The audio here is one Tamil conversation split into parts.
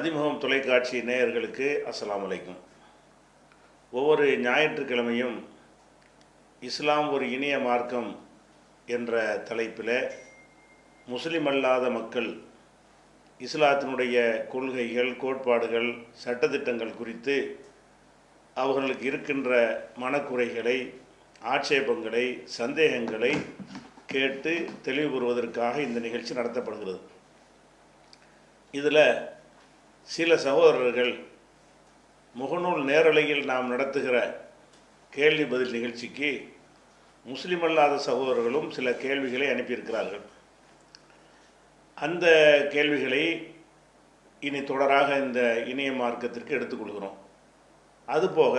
மதிமுகம் தொலைக்காட்சி நேயர்களுக்கு அஸ்ஸலாமு அலைக்கும். ஒவ்வொரு ஞாயிற்றுக்கிழமையும் இஸ்லாம் ஒரு இனிய மார்க்கம் என்ற தலைப்பில் முஸ்லிம் அல்லாத மக்கள் இஸ்லாத்தினுடைய கொள்கைகள், கோட்பாடுகள், சட்டத்திட்டங்கள் குறித்து அவர்களுக்கு இருக்கின்ற மனக்குறைகளை, ஆட்சேபங்களை, சந்தேகங்களை கேட்டு தெளிவு பெறுவதற்காக இந்த நிகழ்ச்சி நடத்தப்படுகிறது. இதில் சில சகோதரர்கள் முகநூல் நேரலையில் நாம் நடத்துகிற கேள்வி பதில் நிகழ்ச்சிக்கு முஸ்லிம் அல்லாத சகோதரர்களும் சில கேள்விகளை அனுப்பியிருக்கிறார்கள். அந்த கேள்விகளை இனி தொடராக இந்த இணைய மார்க்கத்திற்கு எடுத்துக்கொள்கிறோம். அதுபோக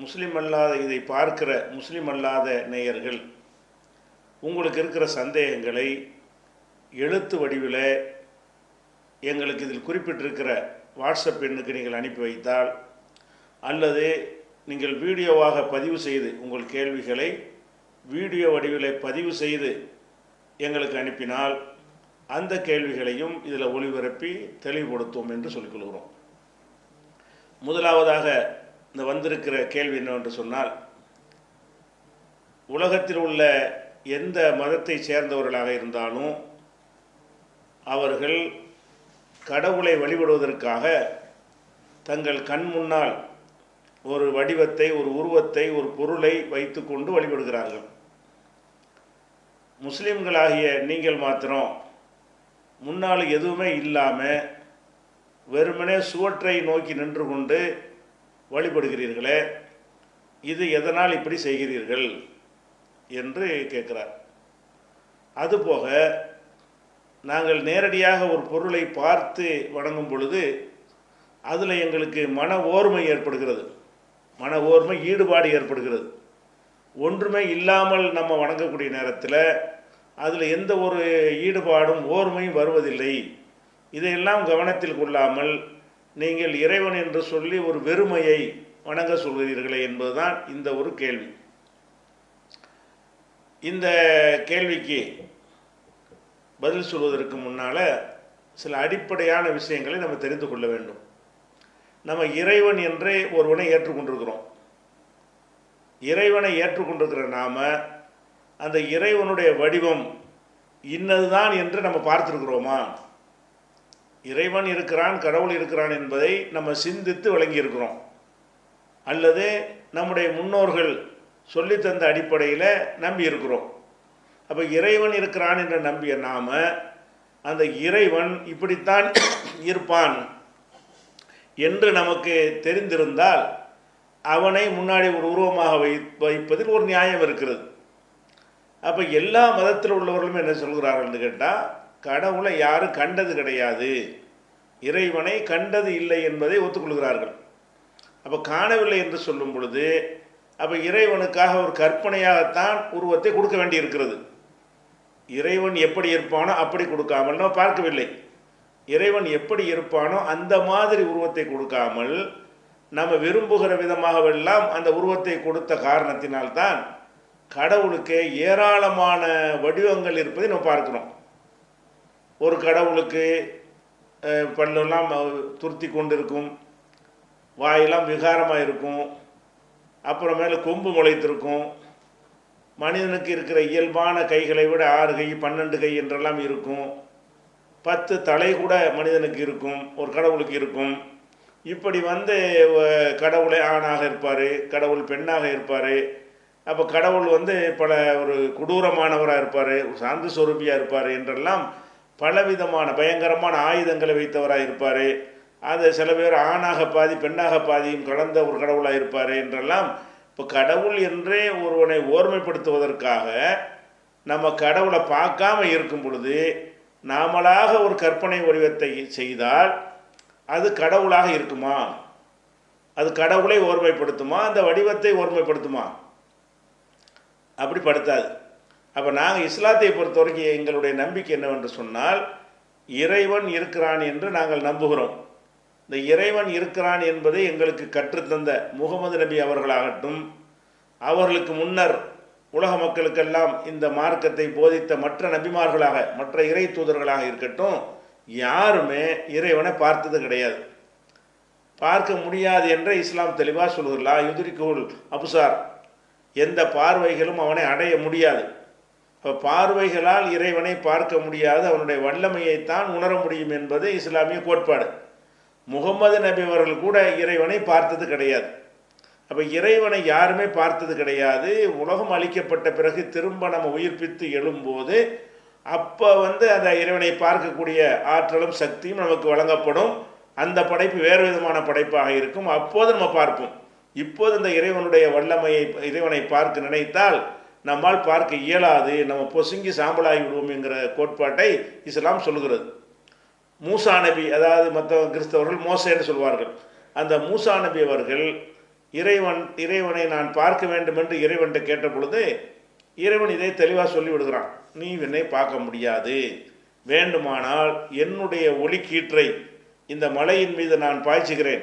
முஸ்லிம் அல்லாத இதை பார்க்கிற முஸ்லிம் அல்லாத நேயர்கள் உங்களுக்கு இருக்கிற சந்தேகங்களை எழுத்து வடிவில் எங்களுக்கு இதில் குறிப்பிட்டிருக்கிற வாட்ஸ்அப் எண்ணுக்கு நீங்கள் அனுப்பி வைத்தால், அல்லது நீங்கள் வீடியோவாக பதிவு செய்து உங்கள் கேள்விகளை வீடியோ வடிவில் பதிவு செய்து எங்களுக்கு அனுப்பினால் அந்த கேள்விகளையும் இதில் ஒளிபரப்பி தெளிவுபடுத்துவோம் என்று சொல்லிக்கொள்கிறோம். முதலாவதாக இந்த வந்திருக்கிற கேள்வி என்னவென்று சொன்னால், உலகத்தில் உள்ள எந்த மதத்தை சேர்ந்தவர்களாக இருந்தாலும் அவர்கள் கடவுளை வழிபடுவதற்காக தங்கள் கண் முன்னால் ஒரு வடிவத்தை, ஒரு உருவத்தை, ஒரு பொருளை வைத்து கொண்டு வழிபடுகிறார்கள். முஸ்லிம்களாகிய நீங்கள் மாத்திரம் முன்னால் எதுவுமே இல்லாமல் வெறுமனே சுவற்றை நோக்கி நின்று கொண்டு வழிபடுகிறீர்களே, இது எதனால் இப்படி செய்கிறீர்கள் என்று கேட்கிறார். அதுபோக நாங்கள் நேரடியாக ஒரு பொருளை பார்த்து வணங்கும் பொழுது அதில் எங்களுக்கு மன ஓர்மை ஏற்படுகிறது, மன ஓர்மை, ஈடுபாடு ஏற்படுகிறது. ஒன்றுமே இல்லாமல் நம்ம வணங்கக்கூடிய நேரத்தில் அதில் எந்த ஒரு ஈடுபாடும் ஓர்மையும் வருவதில்லை. இதையெல்லாம் கவனத்தில் கொள்ளாமல் நீங்கள் இறைவன் என்று சொல்லி ஒரு வெறுமையை வணங்க சொல்கிறீர்களே என்பதுதான் இந்த ஒரு கேள்வி. இந்த கேள்விக்கு பதில் சொல்வதற்கு முன்னால் சில அடிப்படையான விஷயங்களை நம்ம தெரிந்து கொள்ள வேண்டும். நம்ம இறைவன் என்றே ஒருவனை ஏற்றுக்கொண்டிருக்கிறோம். இறைவனை ஏற்றுக்கொண்டிருக்கிற நாம் அந்த இறைவனுடைய வடிவம் இன்னதுதான் என்று நம்ம பார்த்துருக்கிறோமா? இறைவன் இருக்கிறான், கடவுள் இருக்கிறான் என்பதை நம்ம சிந்தித்து வழங்கியிருக்கிறோம், அல்லது நம்முடைய முன்னோர்கள் சொல்லித்தந்த அடிப்படையில் நம்பி இருக்கிறோம். அப்போ இறைவன் இருக்கிறான் என்று நம்பிய நாம் அந்த இறைவன் இப்படித்தான் இருப்பான் என்று நமக்கு தெரிந்திருந்தால் அவனை முன்னாடி ஒரு உருவமாக வைப்பதில் ஒரு நியாயம் இருக்கிறது. அப்போ எல்லா மதத்தில் உள்ளவர்களும் என்ன சொல்கிறார்கள் கேட்டால், கடவுளை யாரும் கண்டது கிடையாது, இறைவனை கண்டது இல்லை என்பதை ஒத்துக்கொள்கிறார்கள். அப்போ காணவில்லை என்று சொல்லும் பொழுது அப்போ இறைவனுக்காக ஒரு கற்பனையாகத்தான் உருவத்தை கொடுக்க வேண்டியிருக்கிறது. இறைவன் எப்படி இருப்பானோ அப்படி கொடுக்காமல் நம்ம பார்க்கவில்லை. இறைவன் எப்படி இருப்பானோ அந்த மாதிரி உருவத்தை கொடுக்காமல் நம்ம விரும்புகிற விதமாகவெல்லாம் அந்த உருவத்தை கொடுத்த காரணத்தினால்தான் கடவுளுக்கு ஏராளமான வடிவங்கள் இருப்பதை நம்ம பார்க்கிறோம். ஒரு கடவுளுக்கு பல்லெல்லாம் துருத்தி கொண்டு இருக்கும், வாயெல்லாம் விகாரமாக இருக்கும், அப்புறமேல கொம்பு முளைத்திருக்கும். மனிதனுக்கு இருக்கிற இயல்பான கைகளை விட 6 கை 12 கை என்றெல்லாம் இருக்கும். 10 தலை கூட மனிதனுக்கு இருக்கும், ஒரு கடவுளுக்கு இருக்கும். இப்படி கடவுளை ஆணாக இருப்பார், கடவுள் பெண்ணாக இருப்பார். அப்போ கடவுள் பல ஒரு கொடூரமானவராக இருப்பார், சாந்த சொரூபியாக இருப்பார் என்றெல்லாம் பலவிதமான பயங்கரமான ஆயுதங்களை வைத்தவராக இருப்பார். அது சில பேர் ஆணாக பாதி பெண்ணாக பாதியும் கலந்த ஒரு கடவுளாக இருப்பார் என்றெல்லாம். இப்போ கடவுள் என்றே ஒருவனை ஓர்மைப்படுத்துவதற்காக நம்ம கடவுளை பார்க்காம இருக்கும் பொழுது நாமளாக ஒரு கற்பனை வடிவத்தை செய்தால் அது கடவுளாக இருக்குமா? அது கடவுளை ஓர்மைப்படுத்துமா? அந்த வடிவத்தை ஓர்மைப்படுத்துமா? அப்படி படுத்தாது. அப்போ நாங்கள் இஸ்லாத்தை பொறுத்த வரைக்கும் எங்களுடைய நம்பிக்கை என்னவென்று சொன்னால், இறைவன் இருக்கிறான் என்று நாங்கள் நம்புகிறோம். இந்த இறைவன் இருக்கிறான் என்பதை எங்களுக்கு கற்றுத்தந்த முகமது நபி அவர்களாகட்டும், அவர்களுக்கு முன்னர் உலக மக்களுக்கெல்லாம் இந்த மார்க்கத்தை போதித்த மற்ற நபிமார்களாக, மற்ற இறை தூதர்களாக இருக்கட்டும், யாருமே இறைவனை பார்த்தது கிடையாது, பார்க்க முடியாது என்ற இஸ்லாம் தெளிவாக சொல்லுது. லா யுத்ரிகுல் அப்சார், எந்த பார்வைகளும் அவனை அடைய முடியாது. இப்போ பார்வைகளால் இறைவனை பார்க்க முடியாது, அவனுடைய வல்லமையைத்தான் உணர முடியும் என்பது இஸ்லாமிய கோட்பாடு. முகமது நபி அவர்கள் கூட இறைவனை பார்த்தது கிடையாது. அப்போ இறைவனை யாருமே பார்த்தது கிடையாது. உலகம் அளிக்கப்பட்ட பிறகு திரும்ப நம்ம உயிர்ப்பித்து எழும்போது அப்போ அந்த இறைவனை பார்க்கக்கூடிய ஆற்றலும் சக்தியும் நமக்கு வழங்கப்படும். அந்த படைப்பு வேறு விதமான படைப்பாக இருக்கும். அப்போது நம்ம பார்ப்போம். இப்போது இந்த இறைவனுடைய வல்லமையை, இறைவனை பார்க்க நினைத்தால் நம்மால் பார்க்க இயலாது, நம்ம பொசுங்கி சாம்பலாகி விடுவோம் என்கிற கோட்பாட்டை இஸ்லாம் சொல்கிறது. மூசா நபி, அதாவது மற்ற கிறிஸ்தவர்கள் மோசேன்னு சொல்வார்கள், அந்த மூசா நபி அவர்கள் இறைவனை நான் பார்க்க வேண்டும் என்று இறைவன்கிட்ட கேட்ட பொழுது இறைவன் இதை தெளிவாக சொல்லி விடுகிறான். நீ என்னை பார்க்க முடியாது, வேண்டுமானால் என்னுடைய ஒளிக்கீற்றை இந்த மலையின் மீது நான் பாய்ச்சுகிறேன்,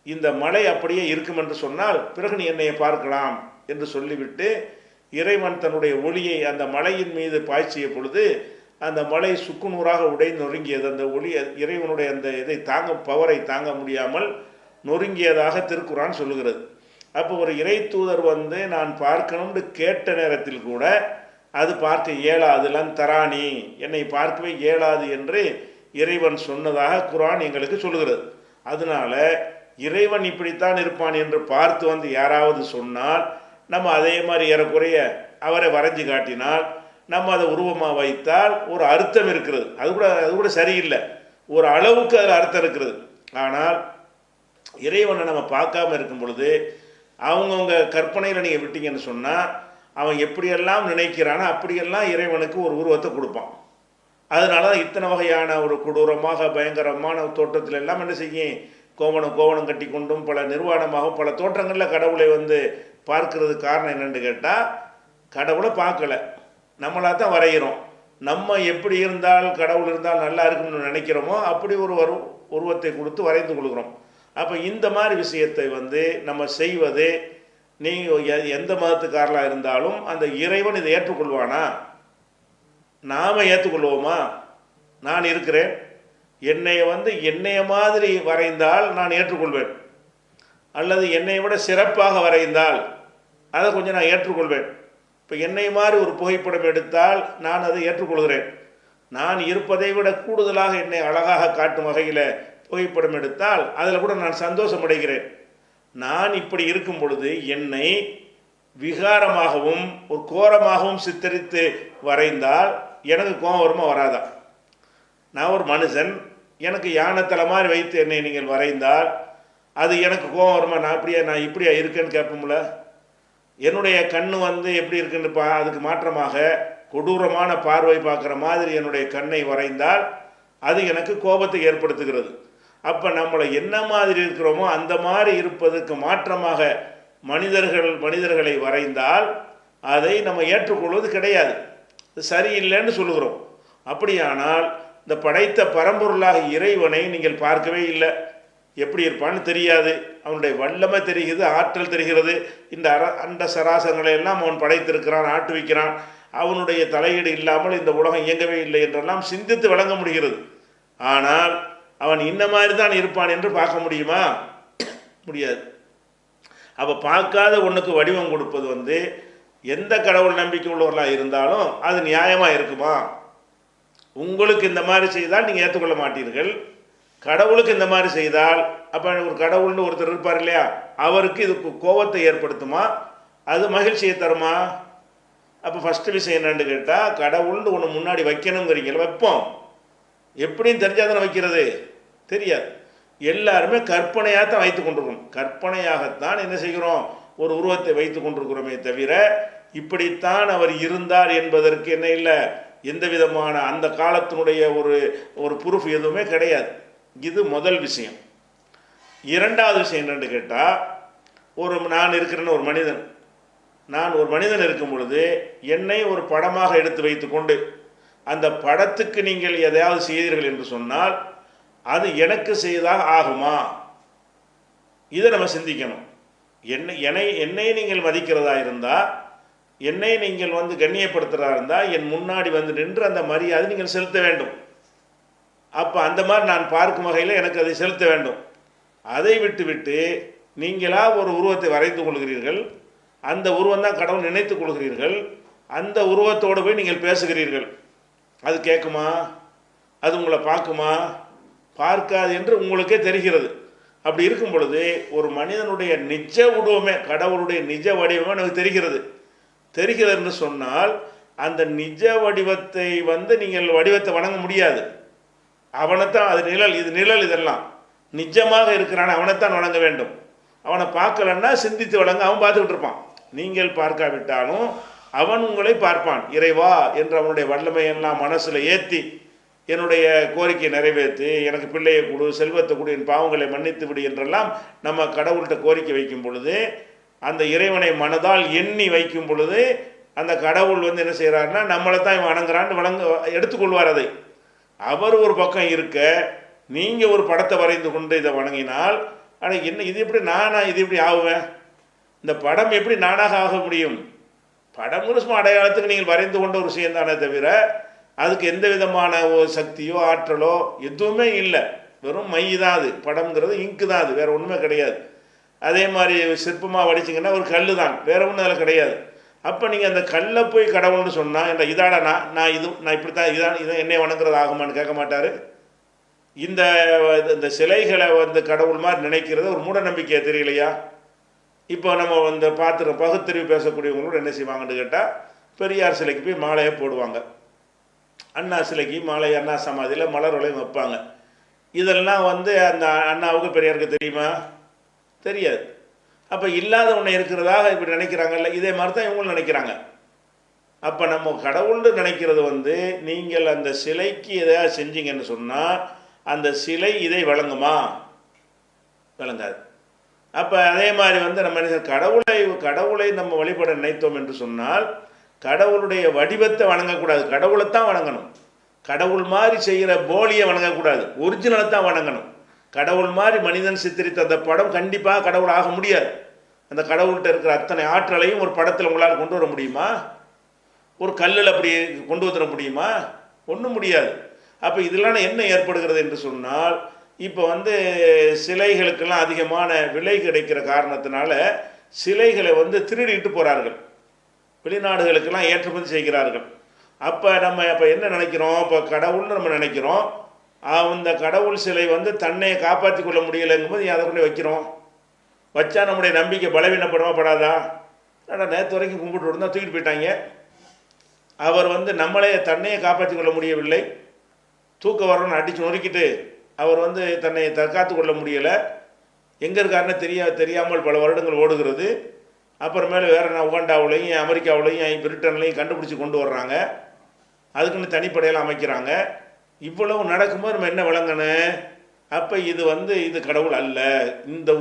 இந்த மலை அப்படியே இருக்கும் என்று சொன்னால் பிறகு நீ என்னை பார்க்கலாம் என்று சொல்லிவிட்டு இறைவன் தன்னுடைய ஒளியை அந்த மலையின் மீது பாய்ச்சிய பொழுது அந்த மலை சுக்குநூறாக உடைந்து நொறுங்கியது. அந்த ஒளி இறைவனுடைய அந்த இதை பவரை தாங்க முடியாமல் நொறுங்கியதாக திருக்குரான் சொல்லுகிறது. அப்போ ஒரு இறை தூதர் நான் பார்க்கணும்னு கேட்ட நேரத்தில் கூட அது பார்க்க இயலாது, தராணி, என்னை பார்க்கவே இயலாது என்று இறைவன் சொன்னதாக குரான் எங்களுக்கு சொல்லுகிறது. அதனால இறைவன் இப்படித்தான் இருப்பான் என்று பார்த்து யாராவது சொன்னால் நம்ம அதே மாதிரி ஏறக்குறைய அவரை வரைஞ்சி காட்டினால் நம்ம அதை உருவமாக வைத்தால் ஒரு அர்த்தம் இருக்கிறது. அது கூட சரியில்லை, ஒரு அளவுக்கு அதில் அர்த்தம் இருக்கிறது. ஆனால் இறைவனை நம்ம பார்க்காம இருக்கும் பொழுது அவங்கவுங்க கற்பனையில் நீங்கள் விட்டீங்கன்னு சொன்னால் அவன் எப்படியெல்லாம் நினைக்கிறானோ அப்படியெல்லாம் இறைவனுக்கு ஒரு உருவத்தை கொடுப்பான். அதனால தான் இத்தனை வகையான ஒரு கொடூரமாக பயங்கரமான தோற்றத்தில் எல்லாம் என்ன செய்யும், கோவணம் கட்டி கொண்டும் பல நிர்வாணமாகவும் பல தோற்றங்களில் கடவுளை பார்க்கறதுக்கு காரணம் என்னென்னு கேட்டால், கடவுளை பார்க்கல, நம்மளாக தான் வரைகிறோம். நம்ம எப்படி இருந்தால் கடவுள் இருந்தால் நல்லா இருக்கும்னு நினைக்கிறோமோ அப்படி ஒரு உருவத்தை கொடுத்து வரைந்து கொள்கிறோம். அப்போ இந்த மாதிரி விஷயத்தை நம்ம செய்வது, நீங்கள் எந்த மதத்துக்காரலாக இருந்தாலும் அந்த இறைவன் இதை ஏற்றுக்கொள்வானா? நாம் ஏற்றுக்கொள்வோமா? நான் இருக்கிறேன், என்னைய மாதிரி வரைந்தால் நான் ஏற்றுக்கொள்வேன், அல்லது என்னை விட சிறப்பாக வரைந்தால் அதை கொஞ்சம் நான் ஏற்றுக்கொள்வேன். இப்போ என்னை மாதிரி ஒரு புகைப்படம் எடுத்தால் நான் அதை ஏற்றுக்கொள்கிறேன். நான் இருப்பதை விட கூடுதலாக என்னை அழகாக காட்டும் வகையில் புகைப்படம் எடுத்தால் அதில் கூட நான் சந்தோஷம் அடைகிறேன். நான் இப்படி இருக்கும் பொழுது என்னை விகாரமாகவும் ஒரு கோரமாகவும் சித்தரித்து வரைந்தால் எனக்கு கோபம் வருமா வராதா? நான் ஒரு மனுஷன், எனக்கு யானைத்தலை மாதிரி வைத்து என்னை நீங்கள் வரைந்தால் அது எனக்கு கோபம் வருமா? நான் இப்படியா இருக்கேன்னு கேட்போம்ல. என்னுடைய கண்ணு எப்படி இருக்குன்னு அதுக்கு மாற்றமாக கொடூரமான பார்வை பார்க்குற மாதிரி என்னுடைய கண்ணை வரைந்தால் அது எனக்கு கோபத்தை ஏற்படுத்துகிறது. அப்போ நம்மளை என்ன மாதிரி இருக்கிறோமோ அந்த மாதிரி இருப்பதற்கு மாற்றமாக மனிதர்களை வரைந்தால் அதை நம்ம ஏற்றுக்கொள்வது கிடையாது, சரியில்லைன்னு சொல்லுகிறோம். அப்படியானால் இந்த படைத்த பரம்பொருளாக இறைவனை நீங்கள் பார்க்கவே இல்லை, எப்படி இருப்பான்னு தெரியாது, அவனுடைய வல்லமை தெரிகிறது, ஆற்றல் தெரிகிறது. இந்த அண்ட சராசரங்களை எல்லாம் அவன் படைத்திருக்கிறான், ஆட்டுவிக்கிறான், அவனுடைய தலையீடு இல்லாமல் இந்த உலகம் இயங்கவே இல்லை என்றெல்லாம் சிந்தித்து விளங்க முடிகிறது. ஆனால் அவன் இந்த மாதிரி தான் இருப்பான் என்று பார்க்க முடியுமா? முடியாது. அப்போ பார்க்காத ஒன்றுக்கு வடிவம் கொடுப்பது எந்த கடவுள் நம்பிக்கை உள்ளவர்களாக இருந்தாலும் அது நியாயமாக இருக்குமா? உங்களுக்கு இந்த மாதிரி செய்தால் நீங்கள் ஏற்றுக்கொள்ள மாட்டீர்கள், கடவுளுக்கு இந்த மாதிரி செய்தால், அப்போ ஒரு கடவுள்னு ஒருத்தர் இருப்பார் இல்லையா, அவருக்கு இது கோபத்தை ஏற்படுத்துமா, அது மகிழ்ச்சியை தருமா? அப்போ ஃபஸ்ட்டு விஷயம் என்னன்னு கேட்டால், கடவுள்னு ஒன்று முன்னாடி வைக்கணுங்கிறீங்கள, வைப்போம், எப்படின்னு தெரிஞ்சால் தானே வைக்கிறது, தெரியாது. எல்லாருமே கற்பனையாக தான் வைத்து கொண்டிருக்கணும், கற்பனையாகத்தான் என்ன செய்கிறோம், ஒரு உருவத்தை வைத்து கொண்டிருக்கிறோமே தவிர இப்படித்தான் அவர் இருந்தார் என்பதற்கு என்ன இல்லை, எந்த விதமான அந்த காலத்தினுடைய ஒரு ப்ரூஃப் எதுவுமே கிடையாது. இது முதல் விஷயம். இரண்டாவது விஷயம் என்னென்னு கேட்டால், நான் இருக்கிறேன்னு ஒரு மனிதன், நான் ஒரு மனிதன் இருக்கும் பொழுது என்னை ஒரு படமாக எடுத்து வைத்து கொண்டு அந்த படத்துக்கு நீங்கள் எதையாவது செய்தீர்கள் என்று சொன்னால் அது எனக்கு செய்தாக ஆகுமா? இதை நம்ம சிந்திக்கணும். என்னை நீங்கள் மதிக்கிறதா இருந்தால், என்னை நீங்கள் கண்ணியப்படுத்துகிறதா இருந்தால் என் முன்னாடி நின்று அந்த மரியாதை நீங்கள் செலுத்த வேண்டும். அப்போ அந்த மாதிரி நான் பார்க்கும் வகையில் எனக்கு அதை செலுத்த வேண்டும். அதை விட்டு நீங்களா ஒரு உருவத்தை வரைந்து கொள்கிறீர்கள். அந்த உருவம் தான் கடவுள் நினைத்து கொள்கிறீர்கள். அந்த உருவத்தோடு போய் நீங்கள் பேசுகிறீர்கள். அது கேட்குமா? அது உங்களை பார்க்குமா? பார்க்காது என்று உங்களுக்கே தெரிகிறது. அப்படி இருக்கும் பொழுது ஒரு மனிதனுடைய நிஜ உருவமே, கடவுளுடைய நிஜ வடிவமே எனக்கு தெரிகிறது என்று சொன்னால் அந்த நிஜ வடிவத்தை நீங்கள் வடிவத்தை வணங்க முடியாது. அவனைத்தான், அது நிழல், இது நிழல், இதெல்லாம் நிஜமாக இருக்கிறான், அவனைத்தான் வணங்க வேண்டும். அவனை பார்க்கலன்னா சிந்தித்து வணங்க, அவன் பார்த்துக்கிட்டு இருப்பான். நீங்கள் பார்க்காவிட்டாலும் அவன் உங்களை பார்ப்பான். இறைவா என்று அவனுடைய வல்லமையெல்லாம் மனசில் ஏற்றி என்னுடைய கோரிக்கையை நிறைவேற்றி, எனக்கு பிள்ளையை கொடு, செல்வத்தை கொடு, என் பாவங்களை மன்னித்து விடு என்றெல்லாம் நம்ம கடவுள்கிட்ட கோரிக்கை வைக்கும் பொழுது, அந்த இறைவனை மனதால் எண்ணி வைக்கும் பொழுது அந்த கடவுள் என்ன செய்கிறாருன்னா நம்மளை தான் இவன் வணங்குறான்னு எடுத்துக்கொள்வார். அதை அவர் ஒரு பக்கம் இருக்க, நீங்கள் ஒரு படத்தை வரைந்து கொண்டு இதை வணங்கினால், ஆனால் என்ன இது எப்படி இது எப்படி ஆகுவேன்? இந்த படம் எப்படி நானாக ஆக முடியும்? படம்னு சும்மா அடையாளத்துக்கு நீங்கள் வரைந்து கொண்ட ஒரு விஷயம் தானே தவிர அதுக்கு எந்த விதமான ஒரு சக்தியோ ஆற்றலோ எதுவுமே இல்லை. வெறும் மை தான் அது. படம்ங்கிறது இங்கு தான், அது வேறு ஒன்றுமே கிடையாது. அதே மாதிரி சிற்பமாக வடிச்சிங்கன்னா ஒரு கல் தான், வேறு ஒன்றும் அதில் கிடையாது. அப்போ நீங்கள் அந்த கல்லை போய் கடவுள்னு சொன்னால், இந்த இதாட நான் இப்படி தான், இதை என்னை வணங்குறது ஆகுமான்னு கேட்க மாட்டார். இந்த சிலைகளை கடவுள் மாதிரி நினைக்கிறது ஒரு மூட நம்பிக்கையை தெரியலையா? இப்போ நம்ம பார்த்துருக்கோம், பகுத்தறிவு பேசக்கூடியவங்களோட என்ன செய்வாங்கன்னு கேட்டால், பெரியார் சிலைக்கு போய் மாலையை போடுவாங்க, அண்ணா சிலைக்கு மாலை, அண்ணா சமாதியில் மலர் வளையம் வைப்பாங்க. இதெல்லாம் அந்த அண்ணாவுக்கு பெரியாருக்கு தெரியுமா? தெரியாது. அப்போ இல்லாத ஒன்று இருக்கிறதாக இப்படி நினைக்கிறாங்கல்ல, இதே மாதிரி தான் இவங்களும் நினைக்கிறாங்க. அப்போ நம்ம கடவுள்னு நினைக்கிறது நீங்கள் அந்த சிலைக்கு எதாவது செஞ்சீங்கன்னு சொன்னால் அந்த சிலை இதை வழங்குமா? வழங்காது. அப்போ அதே மாதிரி நம்ம கடவுளை நம்ம வழிபட நினைத்தோம் என்று சொன்னால் கடவுளுடைய வடிவத்தை வணங்கக்கூடாது, கடவுளைத்தான் வணங்கணும். கடவுள் மாதிரி செய்கிற போலியை வணங்கக்கூடாது, ஒரிஜினலை தான் வணங்கணும். கடவுள் மாதிரி மனிதன் சித்தரித்த அந்த படம் கண்டிப்பாக கடவுள் ஆக முடியாது. அந்த கடவுள்கிட்ட இருக்கிற அத்தனை ஆற்றலையும் ஒரு படத்தில் உங்களால் கொண்டு வர முடியுமா? ஒரு கல்லில் அப்படி கொண்டு வந்துட முடியுமா? ஒன்றும் முடியாது. அப்போ இதெல்லாம் என்ன ஏற்படுகிறது என்று சொன்னால், இப்போ சிலைகளுக்கெல்லாம் அதிகமான விலை கிடைக்கிற காரணத்தினால சிலைகளை திருடிட்டு போகிறார்கள், வெளிநாடுகளுக்கெல்லாம் ஏற்றுமதி செய்கிறார்கள். அப்போ நம்ம என்ன நினைக்கிறோம்? இப்போ கடவுள்னு நம்ம நினைக்கிறோம். அந்த கடவுள் சிலை தன்னை காப்பாற்றி கொள்ள முடியலைங்கும்போது அதை கொண்டு வைக்கிறோம். வச்சா நம்முடைய நம்பிக்கை பலவீனப்படுமா படாதா? ஆனால் நேற்று வரைக்கும் கும்பிட்டு இருந்தால் தூக்கிட்டு போயிட்டாங்க. அவர் நம்மளே தன்னையே காப்பாற்றி கொள்ள முடியவில்லை, தூக்க வரணும்னு அடித்து நொறுக்கிட்டு அவர் தன்னை தற்காத்து கொள்ள முடியலை. எங்கே இருக்காருன்னு தெரியாமல் பல வருடங்கள் ஓடுகிறது. அப்புறமேல வேறு உகாண்டாவிலையும் அமெரிக்காவிலையும் பிரிட்டன்லையும் கண்டுபிடிச்சி கொண்டு வர்றாங்க, அதுக்குன்னு தனிப்படையெல்லாம் அமைக்கிறாங்க. இவ்வளவு நடக்கும்போது நம்ம என்ன விளங்கணும்? அப்போ இது கடவுள் அல்ல. இந்த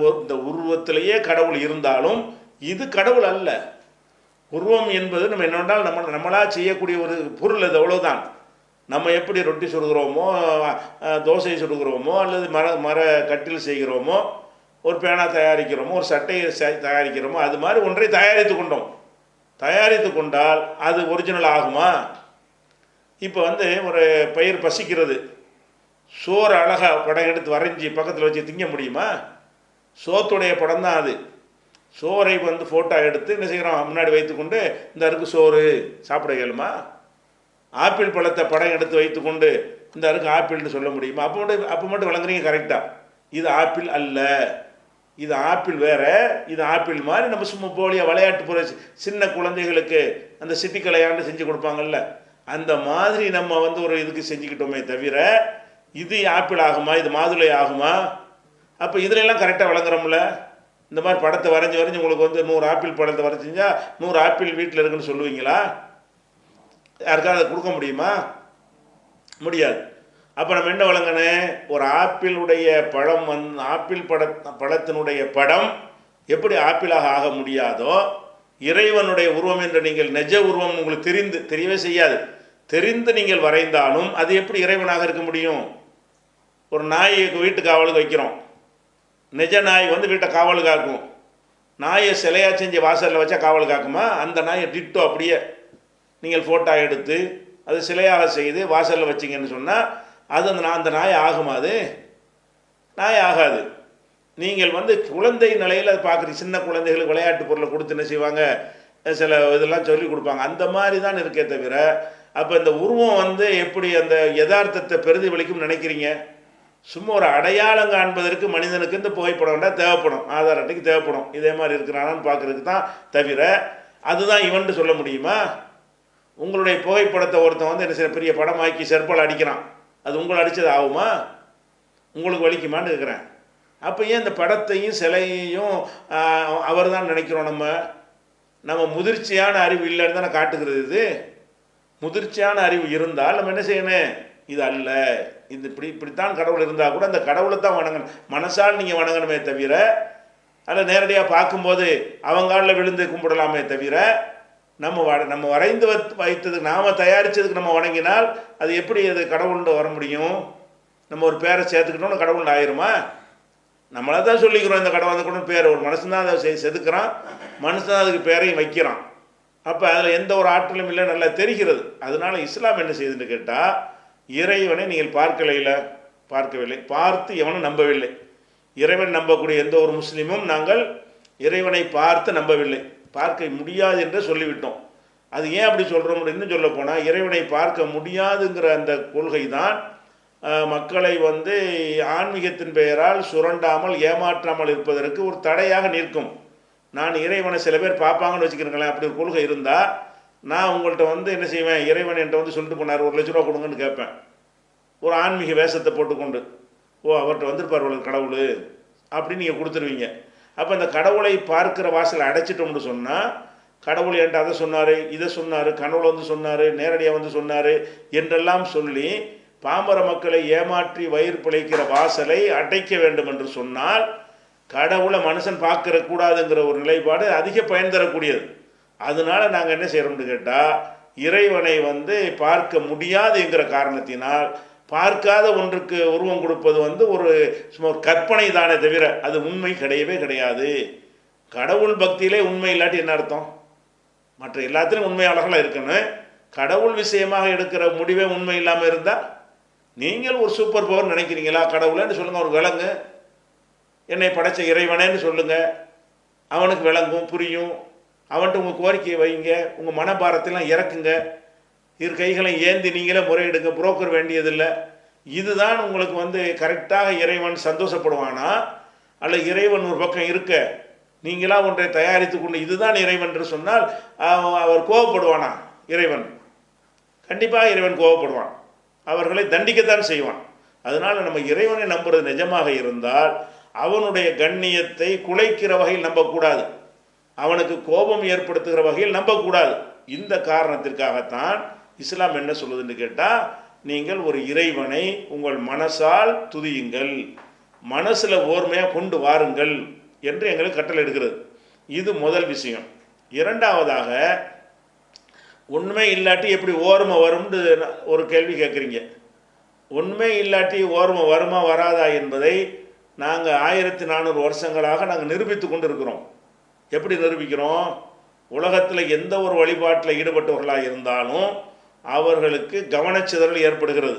உருவத்திலேயே கடவுள் இருந்தாலும் இது கடவுள் அல்ல. உருவம் என்பது நம்ம என்னென்றால் நம்மளாக செய்யக்கூடிய ஒரு பொருள், அது அவ்வளோதான். நம்ம எப்படி ரொட்டி சுடுகிறோமோ, தோசை சுடுகிறோமோ, அல்லது மர கட்டில் செய்கிறோமோ, ஒரு பேனா தயாரிக்கிறோமோ, ஒரு சட்டையை தயாரிக்கிறோமோ, அது மாதிரி ஒன்றை தயாரித்து கொண்டால் அது ஒரிஜினல் ஆகுமா? இப்போ ஒரு பயிர் பசிக்கிறது, சோறு அழகாக படம் எடுத்து வரைஞ்சி பக்கத்தில் வச்சு திங்க முடியுமா? சோத்துடைய படம் தான் அது. சோறை ஃபோட்டோ எடுத்து என்ன செய்கிறோம், முன்னாடி வைத்துக்கொண்டு இந்த அருக்கு சோறு சாப்பிட இயலுமா? ஆப்பிள் பழத்தை படம் எடுத்து வைத்துக்கொண்டு இந்த அருக்கு ஆப்பிள்னு சொல்ல முடியுமா? அப்போ மட்டும் விளங்குறீங்க கரெக்டாக. இது ஆப்பிள் அல்ல, இது ஆப்பிள் வேறு, இது ஆப்பிள் மாதிரி நம்ம சும்மா போலியாக விளையாட்டு போகிற சின்ன குழந்தைகளுக்கு அந்த சிட்டிக்கலையாண்டு செஞ்சு கொடுப்பாங்கல்ல, அந்த மாதிரி நம்ம ஒரு இதுக்கு செஞ்சுக்கிட்டோமே தவிர இது ஆப்பிள் ஆகுமா, இது மாதுளை ஆகுமா? அப்போ இதிலெல்லாம் கரெக்டாக விளங்குறோம்ல. இந்த மாதிரி படத்தை வரைஞ்சி உங்களுக்கு 100 ஆப்பிள் படத்தை வரைஞ்சிஞ்சா 100 ஆப்பிள் வீட்டில் இருக்குன்னு சொல்லுவீங்களா? யாருக்காவது அதை கொடுக்க முடியுமா? முடியாது. அப்போ நம்ம என்ன விளங்கணும்? ஒரு ஆப்பிளுடைய பழம் ஆப்பிள் பழத்தினுடைய படம் எப்படி ஆப்பிளாக ஆக முடியாதோ, இறைவனுடைய உருவம் என்ற நீங்கள் நிஜ உருவம் உங்களுக்கு தெரியவே செய்யாது. தெரிந்து நீங்கள் வரைந்தாலும் அது எப்படி இறைவனாக இருக்க முடியும்? ஒரு நாயை வீட்டு காவலுக்கு வைக்கிறோம், நிஜ நாய் வீட்டை காவல் காக்கும். நாயை சிலையாக செஞ்சு வாசலில் வச்சா காவல் காக்குமா? அந்த நாயை டிட்டோ அப்படியே நீங்கள் ஃபோட்டோ எடுத்து அது சிலையாக செய்து வாசலில் வச்சிங்கன்னு சொன்னால் அது அந்த நாய் ஆகுமா? அது நாய் ஆகாது. நீங்கள் வந்து குழந்தை நிலையில் பார்க்குறீங்க, சின்ன குழந்தைகளுக்கு விளையாட்டு பொருளை கொடுத்து என்ன செய்வாங்க, சில இதெல்லாம் சொல்லி கொடுப்பாங்க. அந்த மாதிரி தான் இருக்கே தவிர, அப்போ இந்த உருவம் வந்து எப்படி அந்த யதார்த்தத்தை பிரதிபலிக்கும் நினைக்கிறீங்க? சும்மா ஒரு அடையாளம் காண்பதற்கு மனிதனுக்கு இந்த புகைப்படம் வேண்டாம், தேவைப்படும், ஆதார் அட்டைக்கு தேவைப்படும், இதே மாதிரி இருக்கிறானான்னு பார்க்குறதுக்கு தான் தவிர, அதுதான் இவன்ட்டு சொல்ல முடியுமா? உங்களுடைய புகைப்படத்தை ஒருத்தன் வந்து என்ன செய்ய பெரிய படமாக்கி செருப்பால் அடிக்கிறான், அது உங்களை அடித்தது ஆகுமா? உங்களுக்கு வலிக்குமான்னு இருக்கிறேன். அப்போ ஏன் இந்த படத்தையும் சிலையையும் அவர் தான் நினைக்கிறோம்? நம்ம முதிர்ச்சியான அறிவு இல்லைன்னு தானே காட்டுகிறது. இது முதிர்ச்சியான அறிவு இருந்தால் நம்ம என்ன செய்யணும்? இது அல்ல, இது இப்படித்தான் கடவுள் இருந்தால் கூட அந்த கடவுளை தான் வணங்கணும், மனசால் நீங்கள் வணங்கணுமே தவிர, அதில் நேரடியாக பார்க்கும்போது அவங்காலில் விழுந்து கும்பிடலாமே தவிர, நம்ம வரைந்து வைத்ததுக்கு நாம் தயாரித்ததுக்கு நம்ம வணங்கினால் அது எப்படி அது கடவுள்னு வர முடியும்? நம்ம ஒரு பேரை சேர்த்துக்கிட்டோம்னு கடவுள் ஆயிருமா? நம்மளை தான் சொல்லிக்கிறோம் இந்த கடவுள் அந்த கூட பேர், ஒரு மனுஷன் தான் அதை செதுக்கிறான், மனுஷன் தான் அதுக்கு பேரையும் வைக்கிறான். அப்போ அதில் எந்த ஒரு ஆற்றலும் இல்லை, நல்லா தெரிகிறது. அதனால இஸ்லாம் என்ன செய்யுதுன்னு கேட்டால், இறைவனை நீங்கள் பார்க்கவில்லை, பார்த்து எவனும் நம்பவில்லை. இறைவன் நம்பக்கூடிய எந்த ஒரு முஸ்லீமும் நாங்கள் இறைவனை பார்த்து நம்பவில்லை, பார்க்க முடியாது என்று சொல்லிவிட்டோம். அது ஏன் அப்படி சொல்கிறோம்? இன்னும் சொல்ல போனால், இறைவனை பார்க்க முடியாதுங்கிற அந்த கொள்கை தான் மக்களை வந்து ஆன்மீகத்தின் பெயரால் சுரண்டாமல் ஏமாற்றாமல் இருப்பதற்கு ஒரு தடையாக நிற்கும். நான் இறைவனை சில பேர் பார்ப்பாங்கன்னு வச்சுக்கிறீங்களேன், அப்படி ஒரு கொள்கை இருந்தால் நான் உங்கள்கிட்ட வந்து என்ன செய்வேன், இறைவன் என்கிட்ட வந்து சொல்லிட்டு போனார், 1 லட்ச ரூபா கொடுங்கன்னு கேட்பேன். ஒரு ஆன்மீக வேஷத்தை போட்டுக்கொண்டு, அவர்கிட்ட வந்திருப்பார் கடவுள் அப்படின்னு நீங்கள் கொடுத்துருவீங்க. அப்போ அந்த கடவுளை பார்க்குற வாசலை அடைச்சிட்டோம்னு சொன்னால், கடவுள் என்கிட்ட அதை சொன்னார், இதை சொன்னார், கனவுல வந்து சொன்னார், நேரடியாக வந்து சொன்னார் என்றெல்லாம் சொல்லி பாமர மக்களை ஏமாற்றி வயிறு பிழைக்கிற வாசலை அடைக்க வேண்டும் என்று சொன்னால், கடவுளை மனுஷன் பார்க்கற கூடாதுங்கிற ஒரு நிலைப்பாடு அதிக பயன் தரக்கூடியது. அதனால நாங்கள் என்ன செய்கிறோம்னு கேட்டால், இறைவனை வந்து பார்க்க முடியாது என்கிற காரணத்தினால் பார்க்காத ஒன்றுக்கு உருவம் கொடுப்பது வந்து ஒரு சும்மா ஒரு கற்பனை தானே தவிர அது உண்மை கிடையவே கிடையாது. கடவுள் பக்தியிலே உண்மை இல்லாட்டி என்ன அர்த்தம்? மற்ற எல்லாத்திலும் உண்மையாளர்களாக இருக்கணும், கடவுள் விஷயமாக எடுக்கிற முடிவே உண்மை இல்லாமல் இருந்தால், நீங்கள் ஒரு சூப்பர் பவர் நினைக்கிறீங்களா கடவுளைன்னு சொல்லுங்கள், ஒரு விலங்கு என்னை படைச்ச இறைவனேன்னு சொல்லுங்கள், அவனுக்கு விளங்கும், புரியும். அவன்கிட்ட உங்கள் கோரிக்கையை வைங்க, உங்கள் மனபாரத்தெல்லாம் இறக்குங்க, இரு கைகளை ஏந்தி நீங்களே முறையிடுங்க, புரோக்கர் வேண்டியதில்லை. இதுதான் உங்களுக்கு வந்து கரெக்டாக இறைவன் சந்தோஷப்படுவானா? அல்ல இறைவன் ஒரு பக்கம் இருக்க நீங்களா ஒன்றை தயாரித்து கொண்டு இதுதான் இறைவன் என்று சொன்னால் அவர் கோபப்படுவானா? இறைவன் கண்டிப்பாக இறைவன் கோபப்படுவான், அவர்களை தண்டிக்கத்தான் செய்வான். அதனால் நம்ம இறைவனை நம்புறது நிஜமாக இருந்தால் அவனுடைய கண்ணியத்தை குலைக்கிற வகையில் நம்பக்கூடாது, அவனுக்கு கோபம் ஏற்படுத்துகிற வகையில் நம்பக்கூடாது. இந்த காரணத்திற்காகத்தான் இஸ்லாம் என்ன சொல்லுதுன்னு கேட்டால், நீங்கள் ஒரு இறைவனை உங்கள் மனசால் துதியுங்கள், மனசில் ஓர்மையாக கொண்டு வாருங்கள் என்று எங்களுக்கு கட்டளை எடுக்கிறது. இது முதல் விஷயம். இரண்டாவதாக, உண்மை இல்லாட்டி எப்படி ஓர்மை வரும்னு ஒரு கேள்வி கேட்குறீங்க. உண்மை இல்லாட்டி ஓர்மை வருமா வராதா என்பதை நாங்கள் 1400 வருஷங்களாக நாங்கள் நிரூபித்து கொண்டு இருக்கிறோம். எப்படி நிரூபிக்கிறோம்? உலகத்தில் எந்த ஒரு வழிபாட்டில் ஈடுபட்டவர்களாக இருந்தாலும் அவர்களுக்கு கவனச்சிதறல் ஏற்படுகிறது,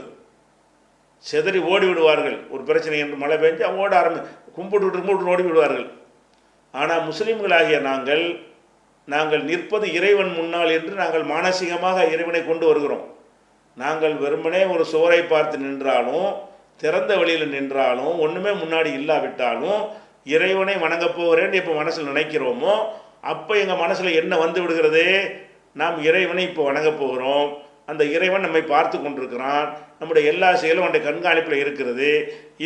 சிதறி ஓடி விடுவார்கள். ஒரு பிரச்சனை என்று மழை பெஞ்சு ஓட கும்பிட்டு ஓடி விடுவார்கள். ஆனால் முஸ்லீம்களாகிய நாங்கள் நிற்பது இறைவன் முன்னால் என்று நாங்கள் மானசீகமாக இறைவனை கொண்டு வருகிறோம். நாங்கள் வெறுமனே ஒரு சுவரை பார்த்து நின்றாலும், திறந்த வழியில் நின்றாலும், ஒன்றுமே முன்னாடி இல்லாவிட்டாலும் இறைவனை வணங்கப் போகிறேன்னு எப்போ மனசில் நினைக்கிறோமோ அப்போ எங்கள் மனசில் என்ன வந்து விடுகிறது? நாம் இறைவனை இப்போ வணங்கப் போகிறோம், அந்த இறைவன் நம்மை பார்த்து கொண்டிருக்கிறான், நம்முடைய எல்லா செயலும் அவனுடைய கண்காணிப்பில் இருக்கிறது,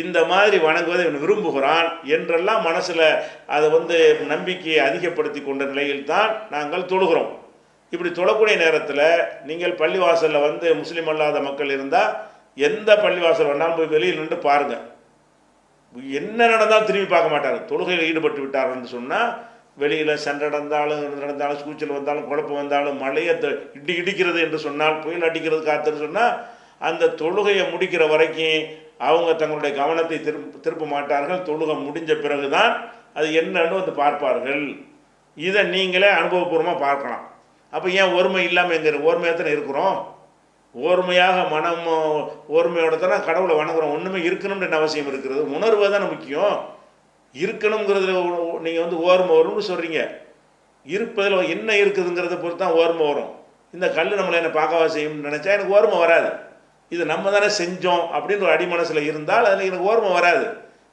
இந்த மாதிரி வணங்குவதை இவன் விரும்புகிறான் என்றெல்லாம் மனசில் அதை நம்பிக்கையை அதிகப்படுத்தி கொண்ட நிலையில் தான் நாங்கள் தொழுகிறோம். இப்படி தொழக்கூடிய நேரத்தில் நீங்கள் பள்ளிவாசலில் முஸ்லீம் அல்லாத மக்கள் இருந்தால் எந்த பள்ளிவாசல் வேணாலும் போய் வெளியில் நின்று பாருங்கள், என்ன நடந்தாலும் திரும்பி பார்க்க மாட்டார். தொழுகையில் ஈடுபட்டு விட்டார்னு சொன்னால் வெளியில் சண்டை நடந்தாலும் கூச்சல் வந்தாலும் குழப்பம் வந்தாலும் மழையை இடிக்கிறது என்று சொன்னால், புயல் அடிக்கிறது காத்துன்னு சொன்னால், அந்த தொழுகையை முடிக்கிற வரைக்கும் அவங்க தங்களுடைய கவனத்தை திருப்ப மாட்டார்கள். தொழுகை முடிஞ்ச பிறகு தான் அது என்னன்னு பார்ப்பார்கள். இதை நீங்களே அனுபவபூர்வமாக பார்க்கலாம். அப்போ ஏன் ஒருமை இல்லாமல் எங்கே ஒருமையாக தானே இருக்கிறோம்? ஓர்மையாக மனம் ஓர்மையோட தானே கடவுளை வணங்குறோம். ஒன்றுமே இருக்கணும்னு அவசியம் இருக்கிறது, உணர்வு தானே முக்கியம். இருக்கணுங்கிறதுல நீங்கள் வந்து ஓர்மை வரும்னு சொல்கிறீங்க. இருப்பதில் என்ன இருக்குதுங்கிறத பொறுத்து தான் ஓர்மை வரும். இந்த கல் நம்மளை என்ன பார்க்கவா செய்யும்னு நினச்சா எனக்கு ஓர்மை வராது. இது நம்ம தானே செஞ்சோம் அப்படின்னு ஒரு அடிமனசில் இருந்தால் அதில் எனக்கு ஓர்மை வராது.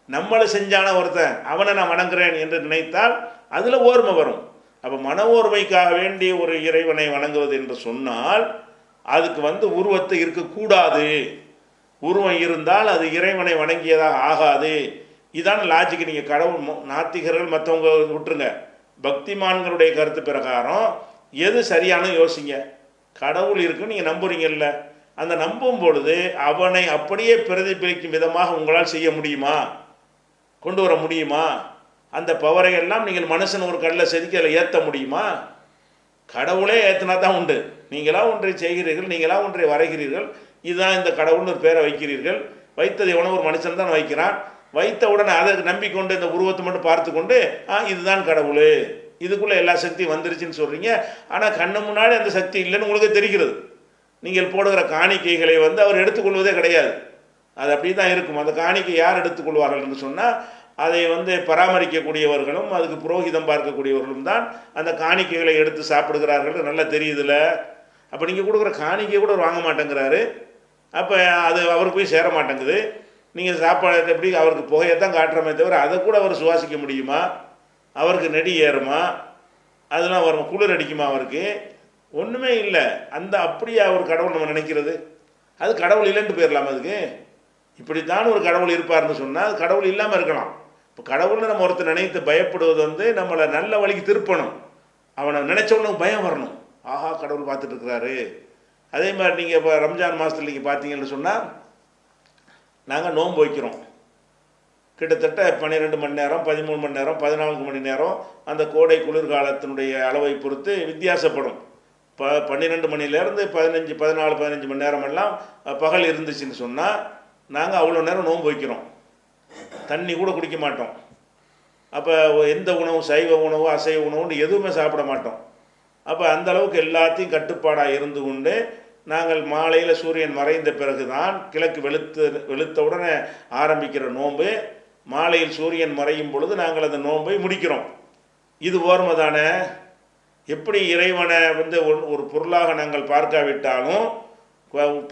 நம்மளை செஞ்சான ஒருத்தன் அவனை நான் வணங்குறேன் என்று நினைத்தால் அதில் ஓர்மை வரும். அப்போ மன ஓர்மைக்காக வேண்டிய ஒரு இறைவனை வணங்குவது என்று சொன்னால் அதுக்கு வந்து உருவத்தை இருக்கக்கூடாது. உருவம் இருந்தால் அது இறைவனை வணங்கியதாக ஆகாது. இதான் லாஜிக்கு. நீங்கள் கடவுள் நாத்திகர்கள் மற்றவங்க விட்டுருங்க, பக்திமான்களுடைய கருத்து பிரகாரம் எது சரியான யோசிங்க. கடவுள் இருக்குன்னு நீங்கள் நம்புறீங்கல்ல, அந்த நம்பும் பொழுது அவனை அப்படியே பிரதிபலிக்கும் விதமாக உங்களால் செய்ய முடியுமா, கொண்டு வர முடியுமா? அந்த பவரை எல்லாம் நீங்கள் மனுஷன் ஒரு கல்லை செதுக்கி அதில் ஏற்ற முடியுமா? கடவுளே ஏற்றினா தான் உண்டு. நீங்களா ஒன்றை செய்கிறீர்கள், நீங்களா ஒன்றை வரைகிறீர்கள், இதுதான் இந்த கடவுள்னு ஒரு பேரை வைக்கிறீர்கள். வைத்தது எவனோ ஒரு மனுஷன் தான் வைக்கிறான். வைத்த உடனே அதை நம்பிக்கொண்டு இந்த உருவத்தை மட்டும் பார்த்து கொண்டு இதுதான் கடவுள், இதுக்குள்ளே எல்லா சக்தியும் வந்துருச்சுன்னு சொல்கிறீங்க. ஆனால் கண்ணு முன்னாடி அந்த சக்தி இல்லைன்னு உங்களுக்கு தெரிகிறது. நீங்கள் போடுகிற காணிக்கைகளை வந்து அவர் எடுத்துக்கொள்வதே கிடையாது. அது அப்படி தான் இருக்கும். அந்த காணிக்கை யார் எடுத்துக்கொள்வார்கள் என்று சொன்னால் அதை வந்து பராமரிக்கக்கூடியவர்களும் அதுக்கு புரோகிதம் பார்க்கக்கூடியவர்களும் தான் அந்த காணிக்கைகளை எடுத்து சாப்பிடுகிறார்கள். நல்லா தெரியுதுல்ல. அப்போ நீங்கள் கொடுக்குற காணிக்கை கூட வாங்க மாட்டேங்கிறாரு. அப்போ அது அவருக்கு போய் சேர மாட்டேங்குது. நீங்கள் சாப்பாடு எப்படி அவருக்கு புகையை தான் காட்டுறமே தவிர அதை கூட அவர் சுவாசிக்க முடியுமா? அவருக்கு நெடி ஏறுமா? அதெல்லாம் வரும், குளிர் அடிக்குமா அவருக்கு? ஒன்றுமே இல்லை. அந்த அப்படியே அவர் கடவுள் நம்ம நினைக்கிறது, அது கடவுள் இல்லைன்ட்டு போயிடலாம். அதுக்கு இப்படித்தான் ஒரு கடவுள் இருப்பார்னு சொன்னால் அது கடவுள் இல்லாமல் இருக்கலாம். இப்போ கடவுள்னு நம்ம ஒருத்தர் நினைத்து பயப்படுவது வந்து நம்மளை நல்ல வழிக்கு திருப்பணும். அவனை நினைச்சவனுக்கு பயம் வரணும். ஆஹா, கடவுள் பார்த்துட்டு இருக்கிறாரு. அதே மாதிரி நீங்கள் இப்போ ரம்ஜான் மாதத்தில் நீங்கள் பார்த்தீங்கன்னு சொன்னால் நாங்கள் நோன்பு வைக்கிறோம். கிட்டத்தட்ட 12 மணி நேரம், 13 மணி நேரம், 14 மணி நேரம், அந்த கோடை குளிர்காலத்தினுடைய அளவை பொறுத்து வித்தியாசப்படும். 12 மணிலேருந்து 15, 14, 15 மணி நேரம் எல்லாம் பகல் இருந்துச்சுன்னு சொன்னால் நாங்கள் அவ்வளோ நேரம் நோன்பு வைக்கிறோம். தண்ணி கூட குடிக்க மாட்டோம். அப்போ எந்த உணவு, சைவ உணவு அசைவ உணவுன்னு எதுவுமே சாப்பிட மாட்டோம். அப்போ அந்த அளவுக்கு எல்லாத்தையும் கட்டுப்பாடாக இருந்து கொண்டு நாங்கள் மாலையில் சூரியன் மறைந்த பிறகு தான் கிழக்கு வெளுத்த உடனே ஆரம்பிக்கிற நோன்பு, மாலையில் சூரியன் மறையும் பொழுது நாங்கள் அந்த நோன்பை முடிக்கிறோம். இது ஓர்மை தானே? எப்படி இறைவனை வந்து ஒரு பொருளாக நாங்கள் பார்க்காவிட்டாலும்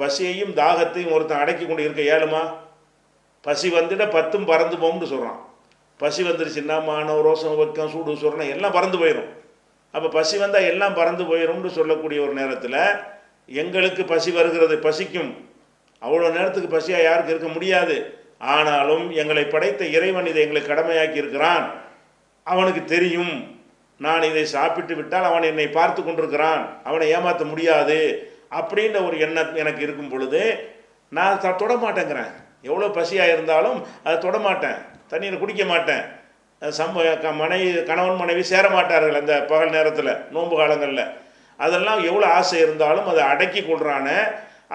பசியையும் தாகத்தையும் ஒருத்தன் அடக்கி கொண்டு இருக்க இயலுமா? பசி வந்துட 10 பறந்து போகும்னு சொல்கிறான். பசி வந்துருச்சுன்னா மானம், ரோசம், வெக்கம், சூடு, சொரணை எல்லாம் பறந்து போயிடும். அப்போ பசி வந்தால் எல்லாம் பறந்து போயிடும்னு சொல்லக்கூடிய ஒரு நேரத்தில் எங்களுக்கு பசி வருகிறது, பசிக்கும். அவ்வளோ நேரத்துக்கு பசியாக யாருக்கு இருக்க முடியாது. ஆனாலும் எங்களை படைத்த இறைவன் இதை எங்களை கடமையாக்கி இருக்கிறான். அவனுக்கு தெரியும் நான் இதை சாப்பிட்டு விட்டால் அவன் என்னை பார்த்து கொண்டிருக்கிறான், அவனை ஏமாற்ற முடியாது அப்படின்ற ஒரு எண்ணம் எனக்கு இருக்கும் பொழுது நான் தொடமாட்டேங்கிறேன். எவ்வளோ பசியாக இருந்தாலும் அதை தொடமாட்டேன், தண்ணீரை குடிக்க மாட்டேன். கணவன் மனைவி சேர மாட்டார்கள் அந்த பகல் நேரத்தில், நோன்பு காலங்களில். அதெல்லாம் எவ்வளோ ஆசை இருந்தாலும் அதை அடக்கி கொள்றான.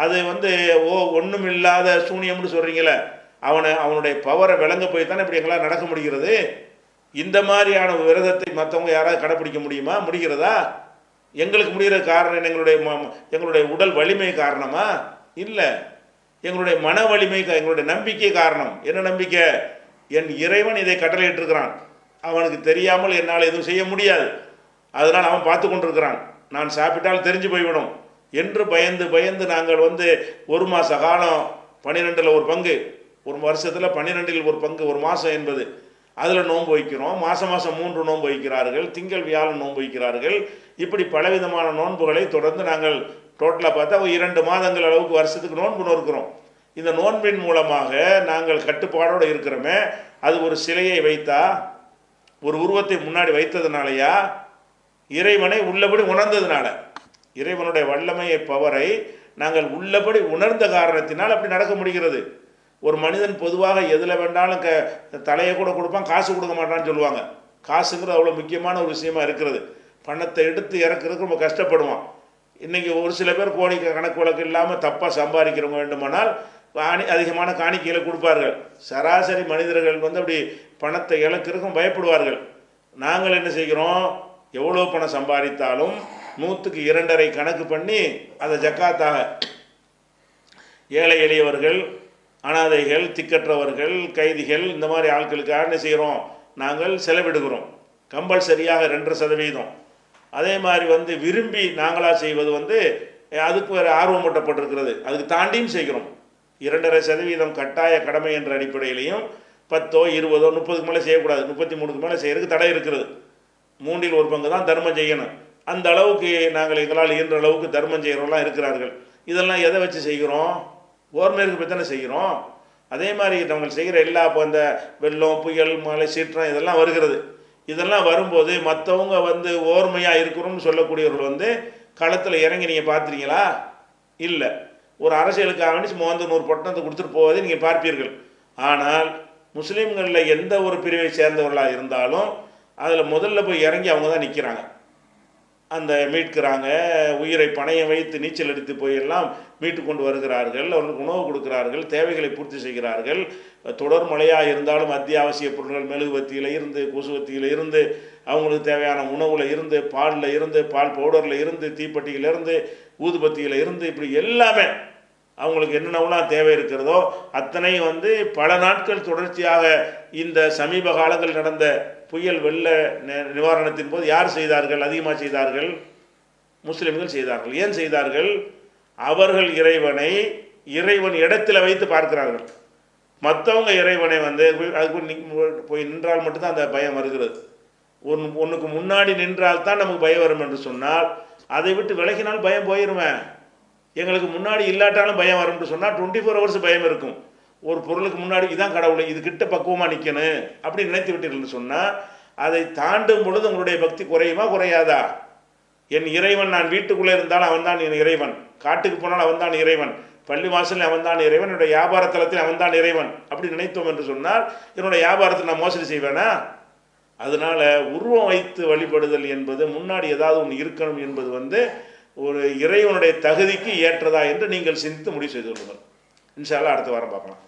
அது வந்து ஒன்றும் இல்லாத சூனியம்னு சொல்கிறீங்களே, அவனுடைய பவரை விளங்க போய் தானே இப்படி எங்களால் நடக்க முடிகிறது. இந்த மாதிரியான விரதத்தை மற்றவங்க யாராவது கடைப்பிடிக்க முடியுமா? முடிகிறதா? எங்களுக்கு முடிகிற காரணம் எங்களுடைய உடல் வலிமை காரணமா? இல்லை, எங்களுடைய மன வலிமை, எங்களுடைய நம்பிக்கை காரணம். என்ன நம்பிக்கை? என் இறைவன் இதை கட்டளையிட்டிருக்கிறான், அவனுக்கு தெரியாமல் என்னால் எதுவும் செய்ய முடியாது, அதனால் அவன் பார்த்து கொண்டிருக்கிறான், நான் சாப்பிட்டால் தெரிஞ்சு போய்விடும் என்று பயந்து பயந்து நாங்கள் வந்து 1 மாத காலம் 12ல் ஒரு பங்கு, ஒரு வருஷத்தில் 12ல் ஒரு பங்கு, ஒரு மாதம் என்பது, அதில் நோன்பு வைக்கிறோம். மாதம் 3 நோன்பு வைக்கிறார்கள், திங்கள் வியாழன் நோன்பு வைக்கிறார்கள். இப்படி பலவிதமான நோன்புகளை தொடர்ந்து நாங்கள் டோட்டலாக பார்த்தா 2 மாதங்கள் அளவுக்கு வருஷத்துக்கு நோன்பு நோக்கிறோம். இந்த நோன்பின் மூலமாக நாங்கள் கட்டுப்பாடோடு இருக்கிறோமே. அது ஒரு சிலையை வைத்தா, ஒரு உருவத்தை முன்னாடி வைத்ததுனாலயா? இறைவனை உள்ளபடி உணர்ந்ததுனால, இறைவனுடைய வல்லமையை, பவரை நாங்கள் உள்ளபடி உணர்ந்த காரணத்தினால் அப்படி நடக்க முடிகிறது. ஒரு மனிதன் பொதுவாக எதில் வேண்டாலும் தலையை கூட கொடுப்பான், காசு கொடுக்க மாட்டான்னு சொல்லுவாங்க. காசுங்கிறது அவ்வளோ முக்கியமான ஒரு விஷயமா இருக்கிறது. பணத்தை எடுத்து இறக்குறதுக்கு ரொம்ப கஷ்டப்படுவான். இன்றைக்கி ஒரு சில பேர் கோடி கணக்கு வழக்கு இல்லாமல் தப்பாக சம்பாதிக்கிறவங்க வேண்டுமானால் அதிகமான காணிக்கைகளை கொடுப்பார்கள். சராசரி மனிதர்கள் வந்து அப்படி பணத்தை இழக்கிறதுக்கும் பயப்படுவார்கள். நாங்கள் என்ன செய்கிறோம்? எவ்வளோ பணம் சம்பாதித்தாலும் 100க்கு 2.5 கணக்கு பண்ணி அதை ஜக்காத்தாக ஏழை எளியவர்கள், அனாதைகள், திக்கற்றவர்கள், கைதிகள், இந்த மாதிரி ஆட்களுக்காக என்ன செய்கிறோம், நாங்கள் செலவிடுகிறோம். கம்பல்சரியாக 2.5%. அதே மாதிரி விரும்பி நாங்களாக செய்வது அதுக்கு வேறு ஆர்வமூட்டப்பட்டிருக்கிறது, அதுக்கு தாண்டியும் செய்கிறோம். 2.5% கட்டாய கடமை என்ற அடிப்படையிலையும் 10, 20, 30க்கு மேலே செய்யக்கூடாது, 33க்கு மேலே செய்கிறதுக்கு தடை இருக்கிறது. 3 1 பங்கு தான் தர்மம் செய்யணும். அந்த அளவுக்கு நாங்கள் எங்களால் இயன்ற அளவுக்கு தர்மம் செய்கிறவங்களாம் இருக்கிறார்கள். இதெல்லாம் எதை வச்சு செய்கிறோம், ஓர்மையிற்கு பற்றி தானே செய்கிறோம். அதே மாதிரி நாங்கள் செய்கிற எல்லா இப்போ இந்த வெள்ளம், புயல், மழை, சீற்றம் இதெல்லாம் வருகிறது. இதெல்லாம் வரும்போது மற்றவங்க ஓர்மையாக இருக்கிறோம்னு சொல்லக்கூடியவர்கள் களத்தில் இறங்கி நீங்கள் பார்த்துறீங்களா? இல்லை. ஒரு அரசியலுக்காக வேண்டி 100 பட்டணத்தை கொடுத்துட்டு போவதை நீங்கள் பார்ப்பீர்கள். ஆனால் முஸ்லீம்களில் எந்த ஒரு பிரிவை சேர்ந்தவர்களாக இருந்தாலும் அதில் முதல்ல போய் இறங்கி அவங்க தான் நிற்கிறாங்க. அந்த மீட்கிறாங்க, உயிரை பணையம் வைத்து நீச்சல் அடித்து போய் எல்லாம் மீட்டு கொண்டு வருகிறார்கள். அவர்களுக்கு உணவு கொடுக்கிறார்கள், தேவைகளை பூர்த்தி செய்கிறார்கள். தொடர் மழையாக இருந்தாலும் அத்தியாவசிய பொருட்கள் மெழுகுவத்தியில் இருந்து, கொசுவத்தியில் இருந்து, அவங்களுக்கு தேவையான உணவில் இருந்து, பாலில் இருந்து, பால் பவுடரில் இருந்து, தீப்பெட்டியிலிருந்து, ஊதுபத்தியில் இருந்து, இப்படி எல்லாமே அவங்களுக்கு என்னென்னலாம் தேவை இருக்கிறதோ அத்தனை பல நாட்கள் தொடர்ச்சியாக இந்த சமீப காலங்கள் நடந்த புயல் வெள்ள நிவாரணத்தின் போது யார் செய்தார்கள், அதிகமாக செய்தார்கள்? முஸ்லிம்கள் செய்தார்கள். ஏன் செய்தார்கள்? அவர்கள் இறைவனை இறைவன் இடத்துல வைத்து பார்க்கிறார்கள். மற்றவங்க இறைவனை அதுக்கு போய் நின்றால் மட்டும்தான் அந்த பயம் வருகிறது. ஒன்றுக்கு முன்னாடி நின்றால் தான் நமக்கு பயம் வரும் என்று சொன்னால், அதை விட்டு விலகினால் பயம் போயிருவேன். எங்களுக்கு முன்னாடி இல்லாட்டாலும் பயம் வரும்னு சொன்னால் 24 hours பயம் இருக்கும். ஒரு பொருளுக்கு முன்னாடி இதான் கடவுளை, இது கிட்ட பக்குவமாக நிற்கணும் அப்படி நினைத்து விட்டீர்கள்னு சொன்னால், அதை தாண்டும் பொழுது உங்களுடைய பக்தி குறையுமா குறையாதா? என் இறைவன், நான் வீட்டுக்குள்ளே இருந்தாலும் அவன் தான் என் இறைவன், காட்டுக்கு போனால் அவன் தான் இறைவன், பள்ளி வாசலில் அவன் தான் இறைவன், என்னுடைய வியாபார தலத்தில் அவன் தான் இறைவன் அப்படி நினைத்தோம் என்று சொன்னால் என்னுடைய வியாபாரத்தில் நான் மோசடி செய்வேனா? அதனால் உருவம் வைத்து வழிபடுதல் என்பது முன்னாடி ஏதாவது ஒன்று இருக்கணும் என்பது ஒரு இறைவனுடைய தகுதிக்கு ஏற்றதா என்று நீங்கள் சிந்தித்து முடிவு செய்து கொள்ளுங்கள். இன்ஷா அல்லாஹ் அடுத்த வாரம் பார்க்கலாம்.